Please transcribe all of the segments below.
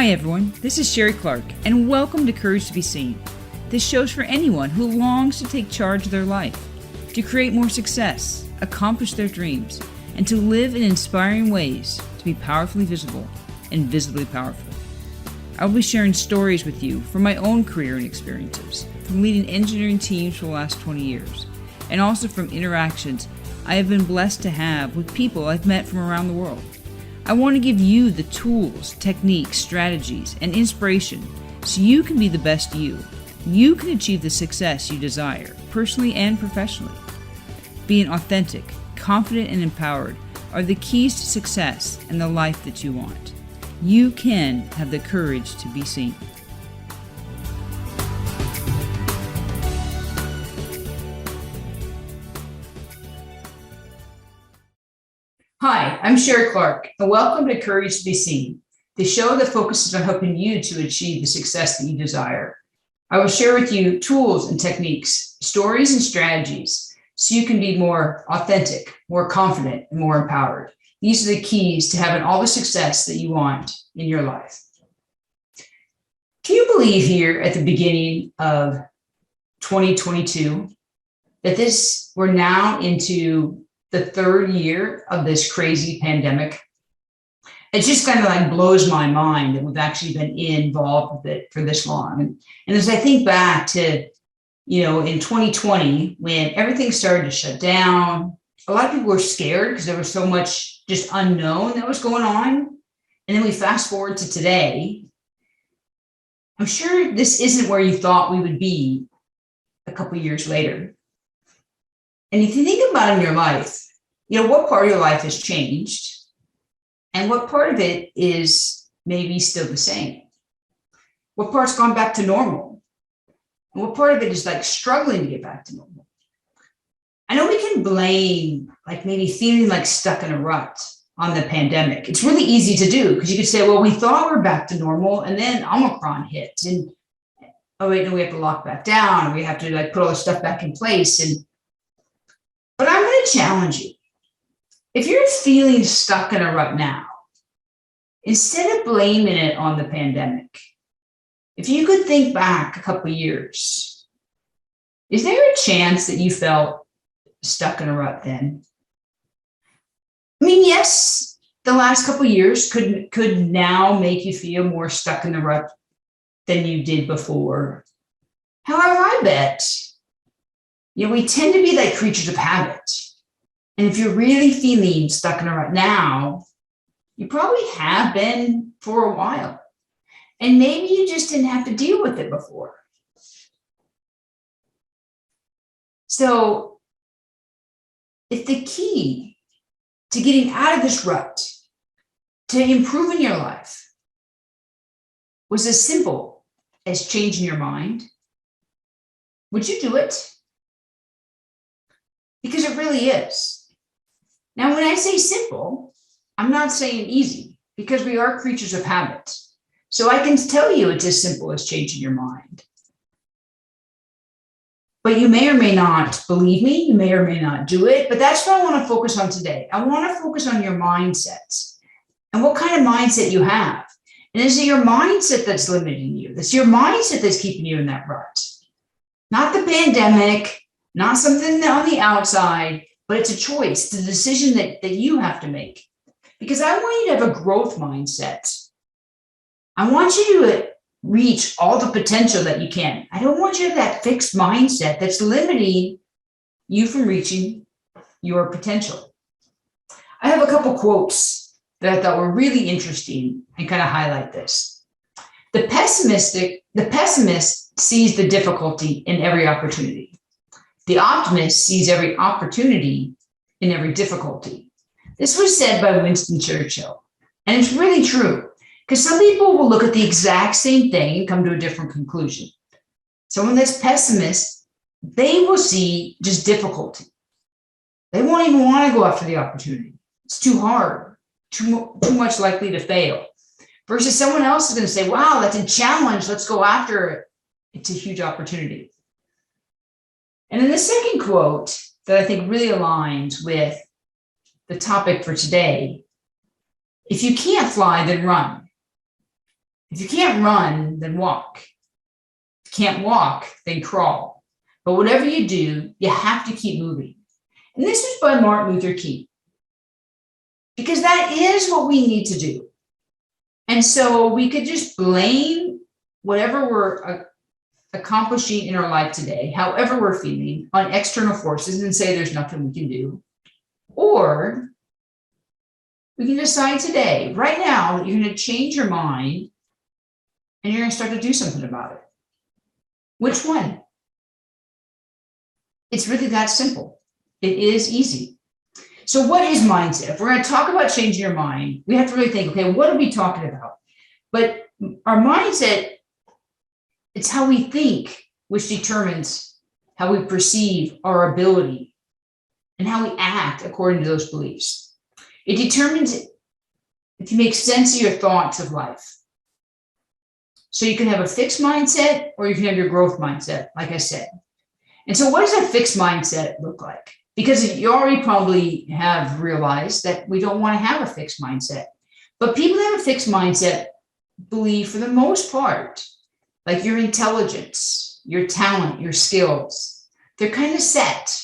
Hi everyone, this is Sherrie Clark, and welcome to Courage to be Seen. This show's for anyone who longs to take charge of their life, to create more success, accomplish their dreams, and to live in inspiring ways to be powerfully visible and visibly powerful. I will be sharing stories with you from my own career and experiences, from leading engineering teams for the last 20 years, and also from interactions I have been blessed to have with people I've met from around the world. I want to give you the tools, techniques, strategies, and inspiration so you can be the best you. You can achieve the success you desire, personally and professionally. Being authentic, confident, and empowered are the keys to success and the life that you want. You can have the courage to be seen. Hi, I'm Sherrie Clark, and welcome to Courage to be Seen, the show that focuses on helping you to achieve the success that you desire. I will share with you tools and techniques, stories and strategies, so you can be more authentic, more confident, and more empowered. These are the keys to having all the success that you want in your life. Can you believe here at the beginning of 2022 that we're now into the third year of this crazy pandemic? It just kind of like blows my mind that we've actually been involved with it for this long. And as I think back to, in 2020, when everything started to shut down, a lot of people were scared because there was so much just unknown that was going on. And then we fast forward to today. I'm sure this isn't where you thought we would be a couple of years later. And if you think about in your life, what part of your life has changed and what part of it is maybe still the same? What part's gone back to normal? And what part of it is like struggling to get back to normal? I know we can blame like maybe feeling like stuck in a rut on the pandemic. It's really easy to do because you could say, well, we thought we're back to normal and then Omicron hit and oh wait, no, we have to lock back down and we have to like put all this stuff back in place. But I'm going to challenge you. If you're feeling stuck in a rut now, instead of blaming it on the pandemic, if you could think back a couple of years, is there a chance that you felt stuck in a rut then? I mean, yes, the last couple of years could now make you feel more stuck in the rut than you did before. However, I bet we tend to be like creatures of habit. And if you're really feeling stuck in a rut now, you probably have been for a while. And maybe you just didn't have to deal with it before. So if the key to getting out of this rut, to improving your life, was as simple as changing your mind, would you do it? Because it really is. Now, when I say simple, I'm not saying easy because we are creatures of habit. So I can tell you it's as simple as changing your mind. But you may or may not believe me. You may or may not do it. But that's what I want to focus on today. I want to focus on your mindset and what kind of mindset you have. And is it your mindset that's limiting you? It's your mindset that's keeping you in that rut. Not the pandemic, not something on the outside, but it's a choice. It's a decision that you have to make. Because I want you to have a growth mindset. I want you to reach all the potential that you can. I don't want you to have that fixed mindset that's limiting you from reaching your potential. I have a couple quotes that I thought were really interesting and kind of highlight this. The pessimist sees the difficulty in every opportunity. The optimist sees every opportunity in every difficulty. This was said by Winston Churchill, and it's really true because some people will look at the exact same thing and come to a different conclusion. Someone that's pessimist, they will see just difficulty. They won't even want to go after the opportunity. It's too hard, too much likely to fail. Versus someone else is going to say, wow, that's a challenge. Let's go after it. It's a huge opportunity. And then the second quote that I think really aligns with the topic for today, if you can't fly, then run. If you can't run, then walk. If you can't walk, then crawl. But whatever you do, you have to keep moving. And this is by Martin Luther King, because that is what we need to do. And so we could just blame whatever we're accomplishing in our life today, however we're feeling, on external forces and say there's nothing we can do. Or we can decide today, right now, that you're going to change your mind and you're going to start to do something about it. Which one? It's really that simple. It is easy. So what is mindset? If we're going to talk about changing your mind, we have to really think, okay, what are we talking about? But our mindset, it's how we think, which determines how we perceive our ability and how we act according to those beliefs. It determines if you make sense of your thoughts of life. So you can have a fixed mindset or you can have your growth mindset, like I said. And so what does a fixed mindset look like? Because you already probably have realized that we don't want to have a fixed mindset. But people that have a fixed mindset believe, for the most part, like your intelligence, your talent, your skills, they're kind of set.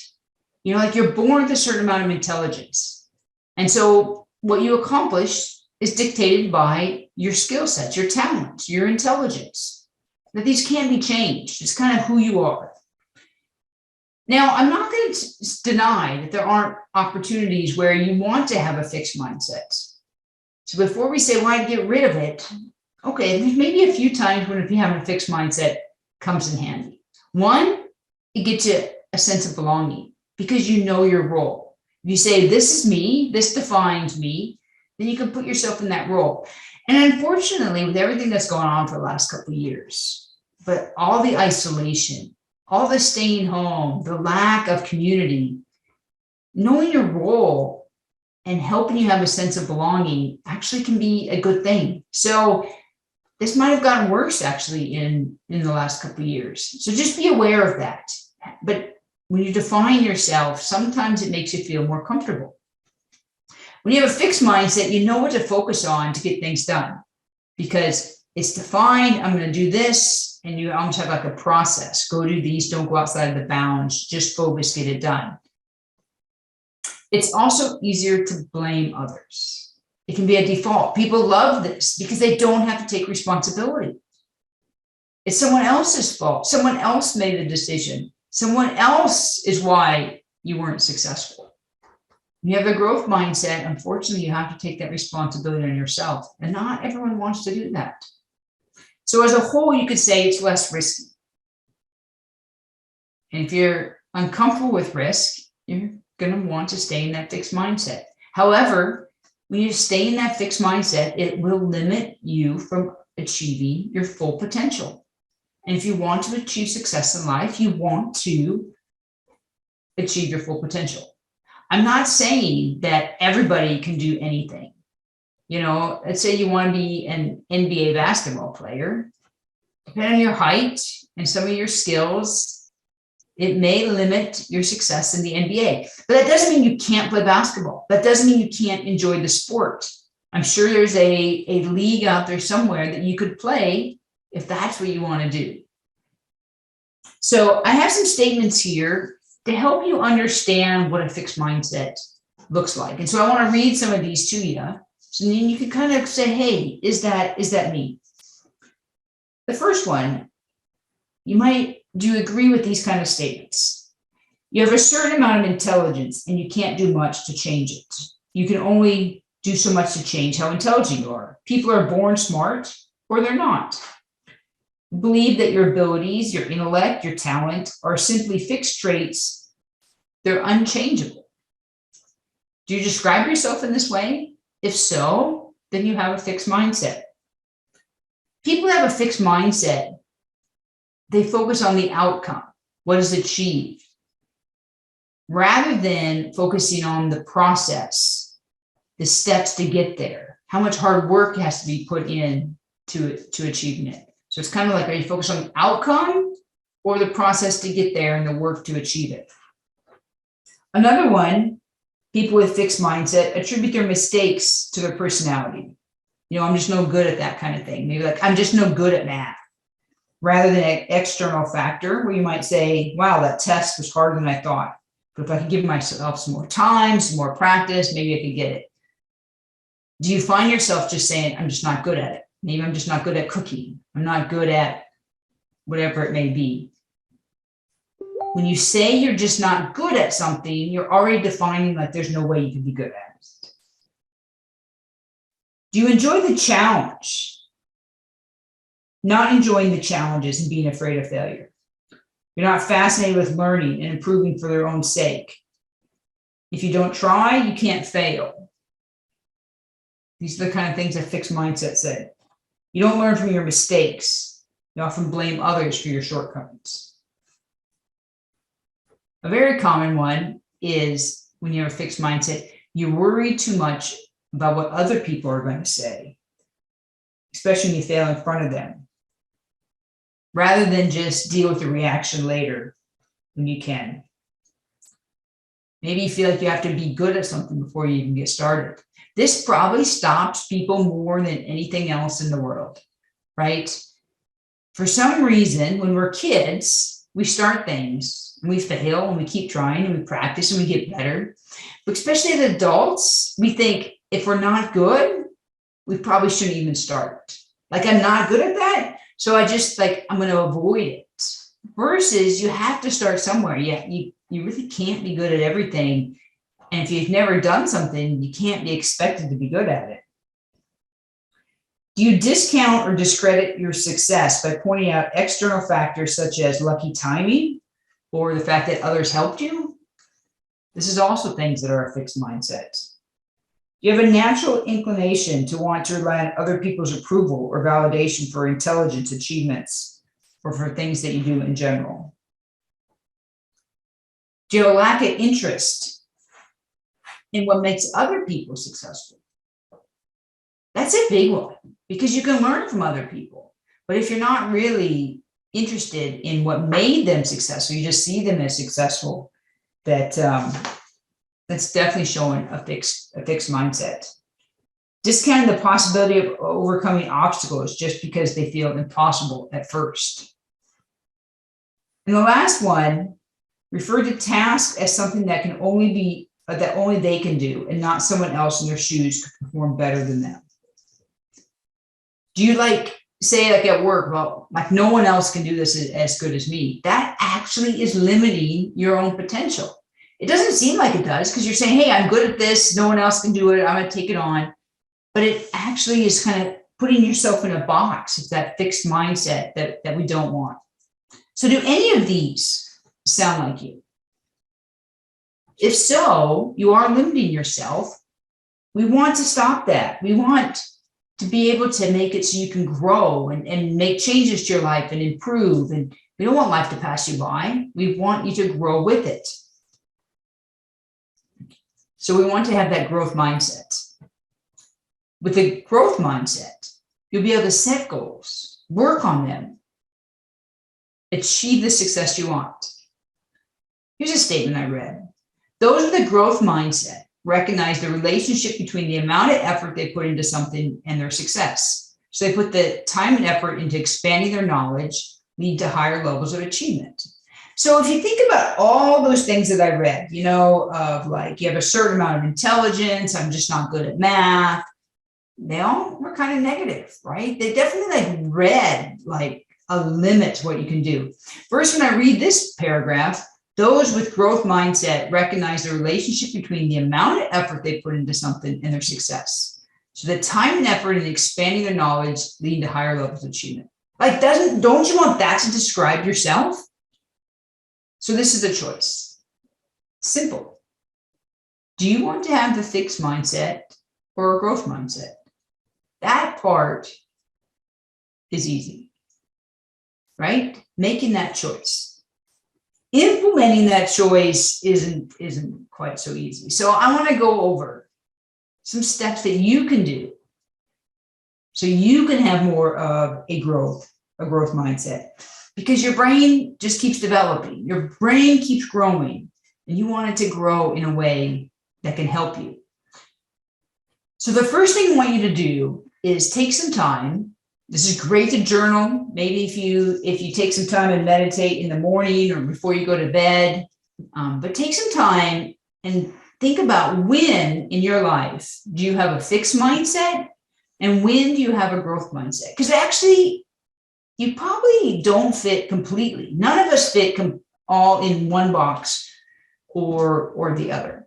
You know, like you're born with a certain amount of intelligence. And so what you accomplish is dictated by your skill sets, your talents, your intelligence, that these can't be changed. It's kind of who you are. Now, I'm not going to deny that there aren't opportunities where you want to have a fixed mindset. So before we say, well, I'd get rid of it, okay, there's maybe a few times when if you have a fixed mindset comes in handy. One, it gets you a sense of belonging because you know your role. If you say, this is me, this defines me, then you can put yourself in that role. And unfortunately, with everything that's gone on for the last couple of years, but all the isolation, all the staying home, the lack of community, knowing your role and helping you have a sense of belonging actually can be a good thing. So this might have gotten worse actually in the last couple of years. So just be aware of that. But when you define yourself, sometimes it makes you feel more comfortable. When you have a fixed mindset, you know what to focus on to get things done because it's defined. I'm going to do this. And you almost have like a process. Go do these, don't go outside of the bounds, just focus, get it done. It's also easier to blame others. It can be a default. People love this because they don't have to take responsibility. It's someone else's fault. Someone else made the decision. Someone else is why you weren't successful. When you have a growth mindset, unfortunately, you have to take that responsibility on yourself. And not everyone wants to do that. So as a whole, you could say it's less risky. And if you're uncomfortable with risk, you're going to want to stay in that fixed mindset. However, when you stay in that fixed mindset, it will limit you from achieving your full potential. And if you want to achieve success in life, you want to achieve your full potential. I'm not saying that everybody can do anything. You know, let's say you want to be an NBA basketball player. Depending on your height and some of your skills, it may limit your success in the NBA. But that doesn't mean you can't play basketball. That doesn't mean you can't enjoy the sport. I'm sure there's a league out there somewhere that you could play if that's what you want to do. So I have some statements here to help you understand what a fixed mindset looks like. And so I want to read some of these to you. So then you can kind of say, hey, is that me? The first one, do you agree with these kind of statements? You have a certain amount of intelligence and you can't do much to change it. You can only do so much to change how intelligent you are. People are born smart or they're not. Believe that your abilities, your intellect, your talent are simply fixed traits. They're unchangeable. Do you describe yourself in this way? If so, then you have a fixed mindset. People that have a fixed mindset, they focus on the outcome, what is achieved, rather than focusing on the process, the steps to get there, how much hard work has to be put in to achieving it. So it's kind of like, are you focused on the outcome or the process to get there and the work to achieve it? Another one, people with fixed mindset attribute their mistakes to their personality. I'm just no good at that kind of thing. Maybe like, I'm just no good at math, rather than an external factor where you might say, wow, that test was harder than I thought. But if I could give myself some more time, some more practice, maybe I could get it. Do you find yourself just saying, I'm just not good at it? Maybe I'm just not good at cooking. I'm not good at whatever it may be. When you say you're just not good at something, you're already defining like there's no way you can be good at it. Do you enjoy the challenge? Not enjoying the challenges and being afraid of failure. You're not fascinated with learning and improving for their own sake. If you don't try, you can't fail. These are the kind of things a fixed mindset say. You don't learn from your mistakes. You often blame others for your shortcomings. A very common one is when you have a fixed mindset, you worry too much about what other people are going to say, especially when you fail in front of them, rather than just deal with the reaction later when you can. Maybe you feel like you have to be good at something before you even get started. This probably stops people more than anything else in the world, right? For some reason, when we're kids, we start things and we fail and we keep trying and we practice and we get better. But especially as adults, we think if we're not good, we probably shouldn't even start. Like, I'm not good at that, so I'm going to avoid it. Versus you have to start somewhere. Yeah, you really can't be good at everything. And if you've never done something, you can't be expected to be good at it. Do you discount or discredit your success by pointing out external factors such as lucky timing or the fact that others helped you? This is also things that are a fixed mindset. You have a natural inclination to want to rely on other people's approval or validation for intelligence achievements or for things that you do in general. Do you have a lack of interest in what makes other people successful? That's a big one, because you can learn from other people. But if you're not really interested in what made them successful, you just see them as successful, that's definitely showing a fixed mindset. Discounting the possibility of overcoming obstacles just because they feel impossible at first. And the last one, refer to tasks as something that can only they can do, and not someone else in their shoes could perform better than them. Do you say at work, well, no one else can do this as good as me? That actually is limiting your own potential. It doesn't seem like it does, because you're saying, hey, I'm good at this, no one else can do it, I'm going to take it on. But it actually is kind of putting yourself in a box. It's that fixed mindset that we don't want. So do any of these sound like you? If so, you are limiting yourself. We want to stop that. We want to be able to make it so you can grow and make changes to your life and improve. And we don't want life to pass you by. We want you to grow with it. So we want to have that growth mindset. With a growth mindset, you'll be able to set goals, work on them, achieve the success you want. Here's a statement I read. Those with a growth mindset recognize the relationship between the amount of effort they put into something and their success. So they put the time and effort into expanding their knowledge, lead to higher levels of achievement. So if you think about all those things that I read, of you have a certain amount of intelligence, I'm just not good at math, they all were kind of negative, right? They definitely read a limit to what you can do. First, when I read this paragraph, those with growth mindset recognize the relationship between the amount of effort they put into something and their success. So the time and effort in expanding their knowledge lead to higher levels of achievement. Don't you want that to describe yourself? So this is a choice. Simple. Do you want to have the fixed mindset or a growth mindset? That part is easy, right? Making that choice. Implementing that choice isn't quite so easy. So I want to go over some steps that you can do so you can have more of a growth mindset, because your brain just keeps developing. Your brain keeps growing, and you want it to grow in a way that can help you. So the first thing I want you to do is take some time. This is great to journal. Maybe if you take some time and meditate in the morning or before you go to bed, but take some time and think about when in your life do you have a fixed mindset and when do you have a growth mindset? Because actually, you probably don't fit completely. None of us fit all in one box or the other.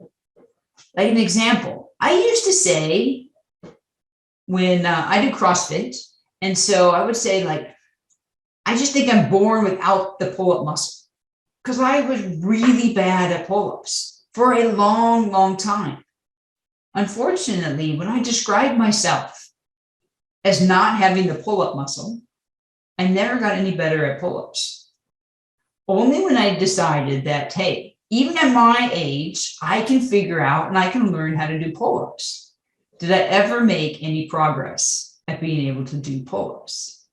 Like an example, I used to say when I do CrossFit, and so I would say like, I just think I'm born without the pull-up muscle because I was really bad at pull-ups for a long, long time. Unfortunately, when I described myself as not having the pull-up muscle, I never got any better at pull-ups. Only when I decided that, hey, even at my age, I can figure out and I can learn how to do pull-ups. Did I ever make any progress at being able to do pull-ups?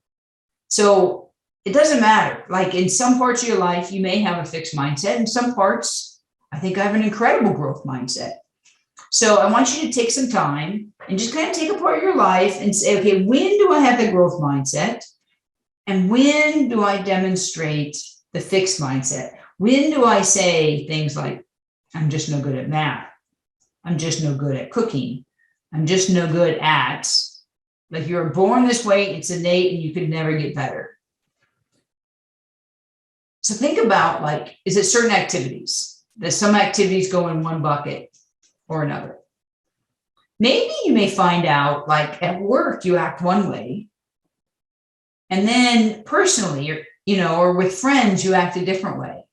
So it doesn't matter. Like in some parts of your life, you may have a fixed mindset. In some parts, I think I have an incredible growth mindset. So I want you to take some time and just kind of take apart your life and say, okay, when do I have the growth mindset? And when do I demonstrate the fixed mindset? When do I say things like, I'm just no good at math. I'm just no good at cooking. I'm just no good at, like you're born this way, it's innate and you could never get better. So think about like, is it certain activities? That some activities go in one bucket or another. Maybe you may find out like at work, you act one way. And then personally, or with friends, you act a different way.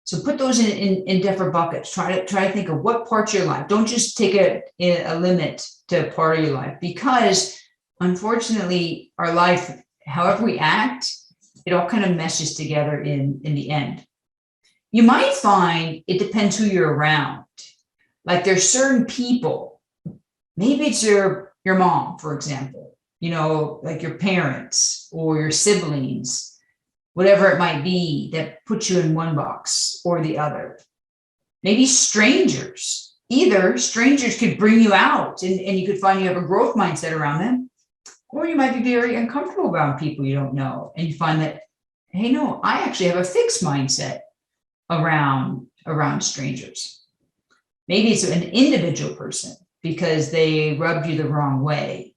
So put those in different buckets. Try to think of what parts of your life. Don't just take a limit to a part of your life, because unfortunately, our life, however we act, it all kind of meshes together in the end. You might find it depends who you're around. Like there's certain people, maybe it's your mom, for example, like your parents or your siblings, whatever it might be that puts you in one box or the other. Maybe strangers, either strangers could bring you out and you could find you have a growth mindset around them, or you might be very uncomfortable around people you don't know. And you find that, hey, no, I actually have a fixed mindset around strangers. Maybe it's an individual person because they rubbed you the wrong way.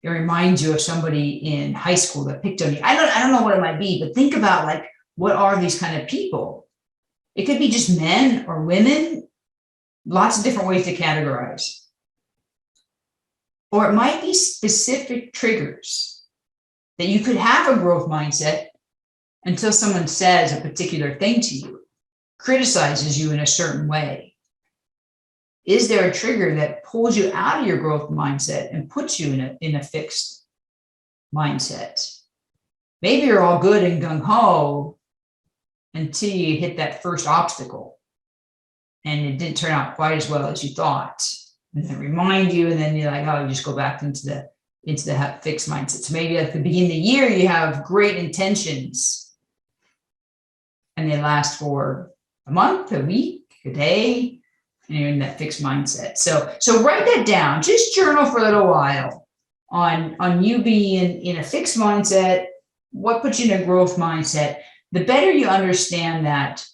It reminds you of somebody in high school that picked on you. I don't know what it might be, but think about like, what are these kind of people? It could be just men or women, lots of different ways to categorize. Or it might be specific triggers that you could have a growth mindset until someone says a particular thing to you, criticizes you in a certain way. Is there a trigger that pulls you out of your growth mindset and puts you in a fixed mindset? Maybe you're all good and gung-ho until you hit that first obstacle and it didn't turn out quite as well as you thought. And then remind you, and then you're like, oh, you just go back into the fixed mindset. So maybe at the beginning of the year, you have great intentions and they last for a month, a week, a day, and you're in that fixed mindset. So write that down. Just journal for a little while on you being in a fixed mindset, what puts you in a growth mindset. The better you understand that,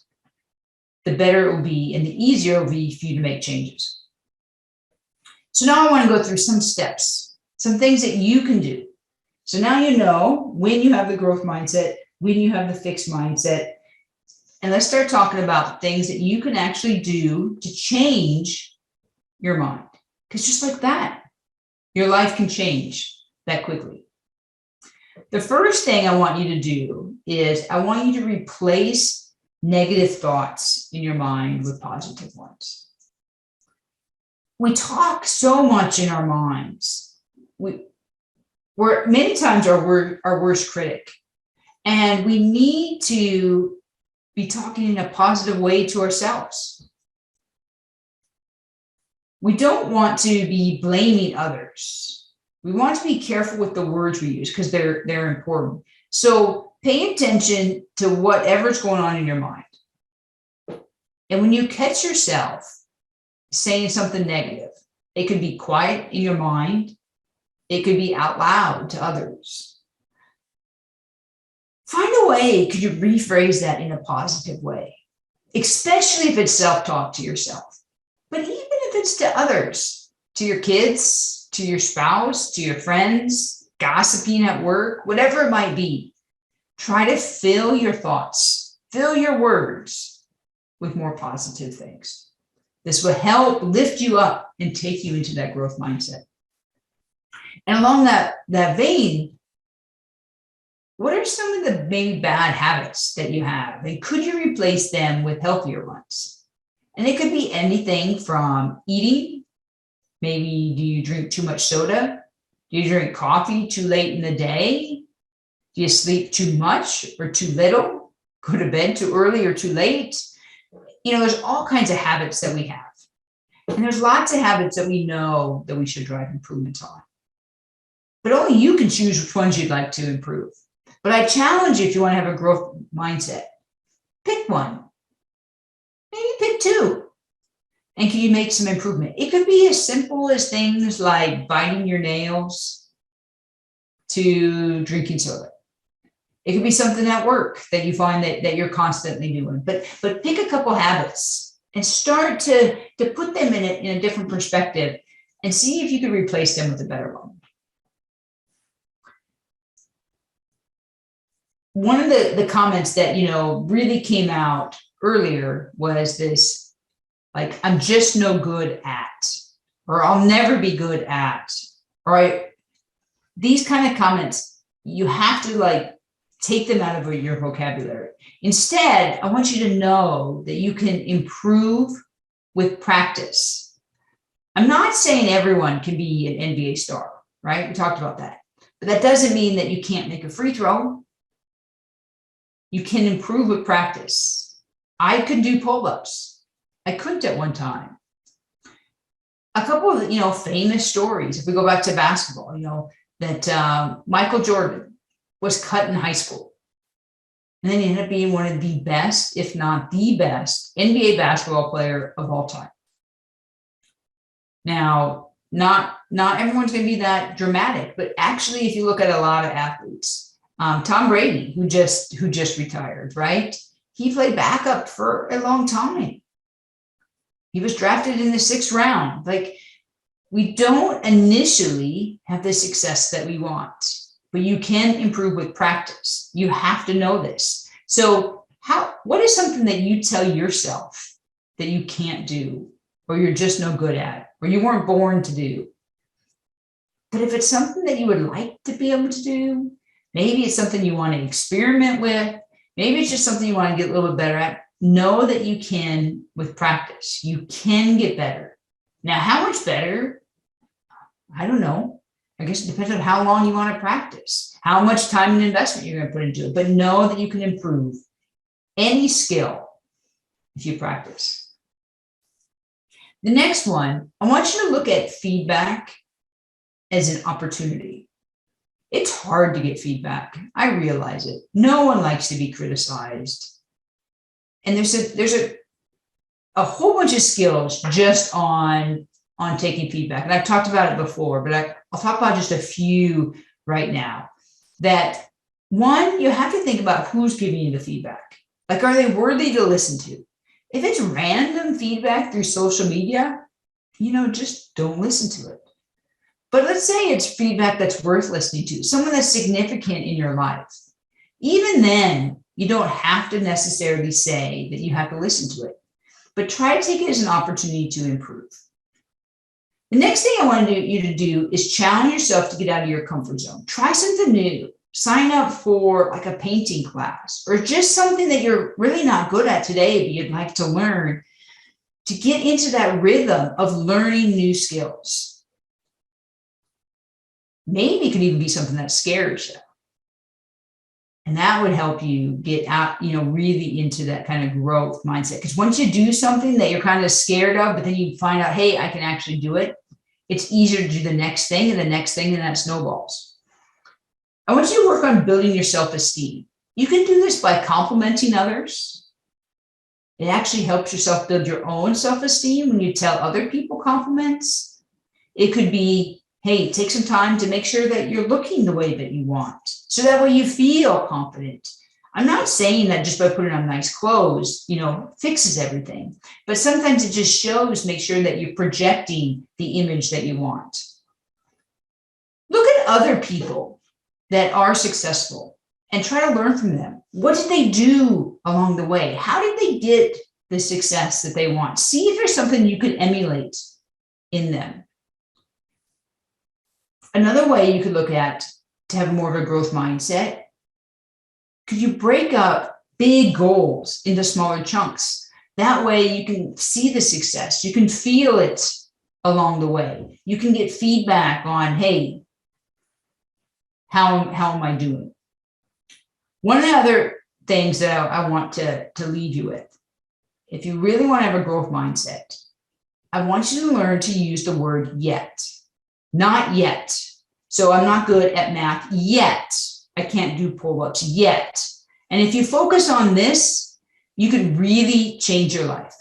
the better it will be and the easier it will be for you to make changes. So now I want to go through some steps, some things that you can do. So now you know when you have the growth mindset, when you have the fixed mindset. And let's start talking about things that you can actually do to change your mind. Because just like that, your life can change that quickly. The first thing I want you to do is I want you to replace negative thoughts in your mind with positive ones. We talk so much in our minds. We're many times our worst critic. And we need to be talking in a positive way to ourselves. We don't want to be blaming others. We want to be careful with the words we use because they're important. So pay attention to whatever's going on in your mind. And when you catch yourself saying something negative, It could be quiet in your mind. It could be out loud to others. Find a way, could you rephrase that in a positive way, especially if it's self-talk to yourself. But even if it's to others, to your kids, to your spouse, to your friends, gossiping at work, whatever it might be, try to fill your thoughts, fill your words with more positive things. This will help lift you up and take you into that growth mindset. And along that vein, what are some of the maybe bad habits that you have? And could you replace them with healthier ones? And it could be anything from eating. Maybe do you drink too much soda? Do you drink coffee too late in the day? Do you sleep too much or too little? Go to bed too early or too late? There's all kinds of habits that we have. And there's lots of habits that we know that we should drive improvements on. But only you can choose which ones you'd like to improve. But I challenge you, if you want to have a growth mindset, pick one. Maybe pick two. And can you make some improvement? It could be as simple as things like biting your nails to drinking soda. It could be something at work that you find that you're constantly doing. But pick a couple habits and start to put them in a different perspective and see if you can replace them with a better one. One of the comments that, really came out earlier was this, like, I'm just no good at, or I'll never be good at, or these kind of comments, you have to take them out of your vocabulary. Instead, I want you to know that you can improve with practice. I'm not saying everyone can be an NBA star, right? We talked about that. But that doesn't mean that you can't make a free throw. You can improve with practice. I could do pull-ups. I couldn't at one time. A couple of, famous stories, if we go back to basketball, that Michael Jordan was cut in high school. And then he ended up being one of the best, if not the best, NBA basketball player of all time. Now, not everyone's going to be that dramatic, but actually, if you look at a lot of athletes, Tom Brady, who just retired, right? He played backup for a long time. He was drafted in the 6th round. We don't initially have the success that we want, but you can improve with practice. You have to know this. So what is something that you tell yourself that you can't do, or you're just no good at, or you weren't born to do? But if it's something that you would like to be able to do, maybe it's something you want to experiment with, maybe it's just something you want to get a little bit better at, know that you can with practice. You can get better. Now, how much better? I don't know. I guess it depends on how long you want to practice, how much time and investment you're going to put into it, but know that you can improve any skill if you practice. The next one, I want you to look at feedback as an opportunity. It's hard to get feedback. I realize it. No one likes to be criticized. And there's a whole bunch of skills just on taking feedback. And I've talked about it before, but I'll talk about just a few right now. That one, you have to think about who's giving you the feedback. Are they worthy to listen to? If it's random feedback through social media, just don't listen to it. But let's say it's feedback that's worth listening to, someone that's significant in your life. Even then, you don't have to necessarily say that you have to listen to it, but try to take it as an opportunity to improve. The next thing I want you to do is challenge yourself to get out of your comfort zone. Try something new. Sign up for a painting class, or just something that you're really not good at today, but you'd like to learn, to get into that rhythm of learning new skills. Maybe it could even be something that scares you. And that would help you get out, really into that kind of growth mindset. Because once you do something that you're kind of scared of, but then you find out, hey, I can actually do it, it's easier to do the next thing and the next thing, and that snowballs. I want you to work on building your self-esteem. You can do this by complimenting others. It actually helps yourself build your own self-esteem when you tell other people compliments. It could be, hey, take some time to make sure that you're looking the way that you want. So that way you feel confident. I'm not saying that just by putting on nice clothes, fixes everything. But sometimes it just shows, make sure that you're projecting the image that you want. Look at other people that are successful and try to learn from them. What did they do along the way? How did they get the success that they want? See if there's something you could emulate in them. Another way you could look at to have more of a growth mindset, could you break up big goals into smaller chunks? That way you can see the success. You can feel it along the way. You can get feedback on, hey, how am I doing? One of the other things that I want to leave you with, if you really want to have a growth mindset, I want you to learn to use the word yet, not yet. So I'm not good at math yet. I can't do pull-ups yet. And if you focus on this, you could really change your life.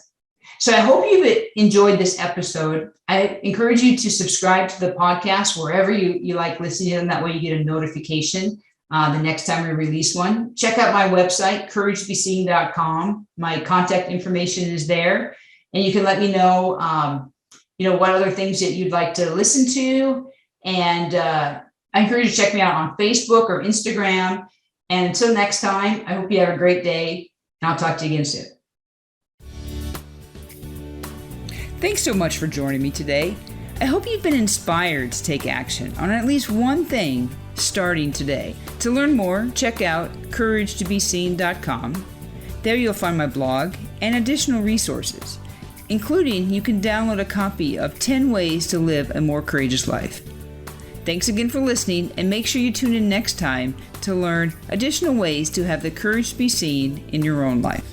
So I hope you've enjoyed this episode. I encourage you to subscribe to the podcast wherever you like listening, and that way you get a notification the next time we release one. Check out my website, couragetobeseen.com. My contact information is there, and you can let me know, what other things that you'd like to listen to. And I encourage you to check me out on Facebook or Instagram. And until next time, I hope you have a great day, and I'll talk to you again soon. Thanks so much for joining me today. I hope you've been inspired to take action on at least one thing starting today. To learn more, check out couragetobeseen.com. There you'll find my blog and additional resources, including you can download a copy of 10 Ways to Live a More Courageous Life. Thanks again for listening, and make sure you tune in next time to learn additional ways to have the courage to be seen in your own life.